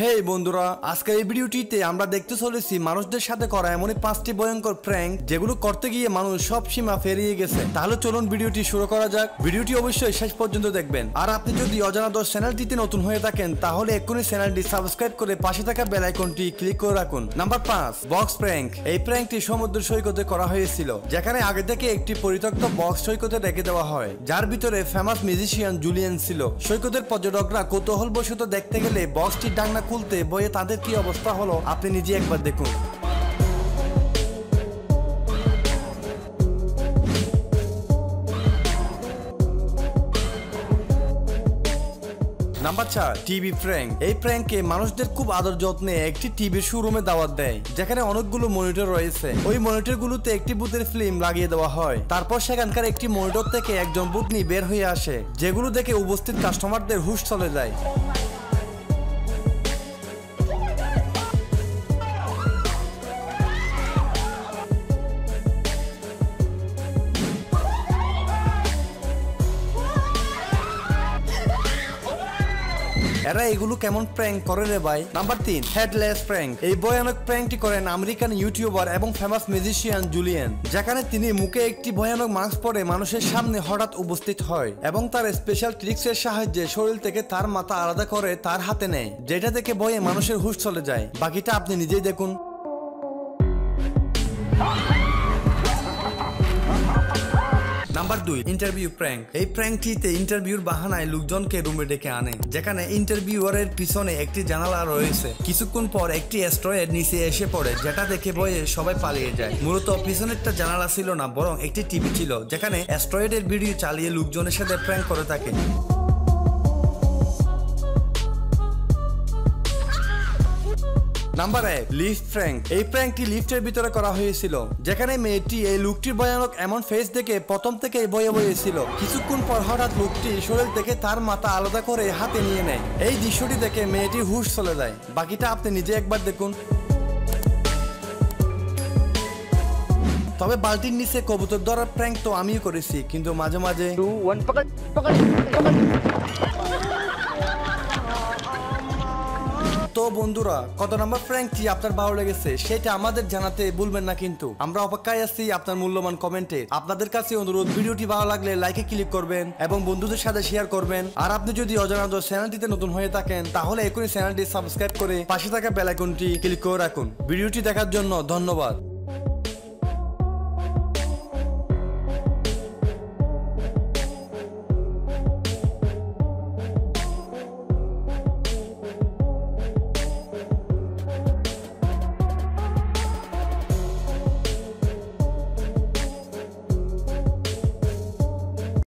হেই বন্ধুরা, আজকের এই ভিডিওটিতে আমরা দেখতে চলেছি মানুষদের সাথে করা এমনই 5টি ভয়ঙ্কর প্র্যাঙ্ক যেগুলো করতে গিয়ে মানুষ সব সীমা পেরিয়ে গেছে। তাহলে চলুন ভিডিওটি শুরু করা যাক। ভিডিওটি অবশ্যই শেষ পর্যন্ত দেখবেন। আর আপনি যদি অজানা দশ চ্যানেলটিতে নতুন হয়ে থাকেন তাহলে এক্ষুনি চ্যানেলটি সাবস্ক্রাইব করে পাশে থাকা বেল আইকনটি ক্লিক করে রাখুন। Number 5, box prank. এই প্র্যাঙ্কটি সমুদ্র সৈকতে করা হয়েছিল, যেখানে আগে থেকে একটি পরিত্যক্ত বক্স সৈকতে রেখে দেওয়া হয়, যার ভিতরে ফেমাস মিউজিশিয়ান জুলিয়ান ছিল। সৈকতের পর্যটকরা কৌতূহলবশত দেখতে গেলে বক্সটির ডাকনা খুলতে বয়ে তাদের কি অবস্থা হলো আপনি নিজে একবার দেখুন। Number 4, TV prank. এই প্র্যাঙ্কে মানুষদের খুব আদর যত্নে একটি টিভির শোরুমে দাওয়াত দেয়, যেখানে অনেকগুলো মনিটর রয়েছে। ওই মনিটরগুলোতে একটি ভূতের ফিল্ম লাগিয়ে দেওয়া হয়। তারপর সেখানকার একটি মনিটর থেকে একজন ভূতনি বের হয়ে আসে, যেগুলো দেখে উপস্থিত কাস্টমারদের হুঁশ চলে যায়। এরা এগুলো কেমন প্র্যাঙ্ক করে রে ভাই? Number 3, headless prank. এই ভয়ানক প্র্যাঙ্কটি করেন আমেরিকান ইউটিউবার এবং ফেমাস মিউজিশিয়ান জুলিয়ান, যেখানে তিনি মুখে একটি ভয়ানক মাস্ক পরে মানুষের সামনে হঠাৎ উপস্থিত হয় এবং তার স্পেশাল ট্রিক্সের সাহায্যে শরীর থেকে তার মাথা আলাদা করে তার হাতে নেয়, যেটা থেকে ভয়ে মানুষের হুঁশ চলে যায়। বাকিটা আপনি নিজেই দেখুন। Number 2, interview prank. এই প্র্যাঙ্কটিতে ইন্টারভিউর বাহানায় লোকজনকে রুমে ডেকে আনে, যেখানে ইন্টারভিউয়ারের পিছনে একটি জানালা রয়েছে। কিছুক্ষণ পর একটি অ্যাস্ট্রয়েড নিচে এসে পড়ে, যেটা দেখে ভয়ে সবাই পালিয়ে যায়। মূলত পিছনেরটা জানালা ছিল না, বরং একটি টিভি ছিল, যেখানে অ্যাস্ট্রয়েডের ভিডিও চালিয়ে লোকজনের সাথে প্র্যাঙ্ক করে থাকে। Number 1, lift prank. এই প্র্যাঙ্কটি লিফটের ভিতরে করা হয়েছিল, যেখানে মেয়েটি এই লোকটির ভয়ানক এমন ফেস দেখে প্রথম থেকে ভয়ে ভয়ে ছিল। কিছুক্ষণ পর হঠাৎ লোকটি শরীর থেকে তার মাথা আলাদা করে হাতে নিয়ে নেয়। এই দৃশ্যটি দেখে মেয়েটির হুঁশ চলে যায়। বাকিটা আপনি নিজে একবার দেখুন। তবে বালতির নিচে কবুতর ধরার প্র্যাঙ্ক তো আমিও করেছি, কিন্তু মাঝে মাঝে তো বন্ধুরা, কত নাম্বার প্র্যাঙ্কটি আপনার ভালো লেগেছে সেটা আমাদের জানাতে ভুলবেন না, কিন্তু আমরা অপেক্ষায় আছি আপনার মূল্যবান কমেন্টে। আপনাদের কাছে অনুরোধ, ভিডিওটি ভালো লাগলে লাইকে ক্লিক করবেন এবং বন্ধুদের সাথে শেয়ার করবেন। আর আপনি যদি অজানা দশ চ্যানেলটিতে নতুন হয়ে থাকেন তাহলে এখনই চ্যানেলটি সাবস্ক্রাইব করে পাশে থাকা বেল আইকনটি ক্লিক করে রাখুন। ভিডিওটি দেখার জন্য ধন্যবাদ।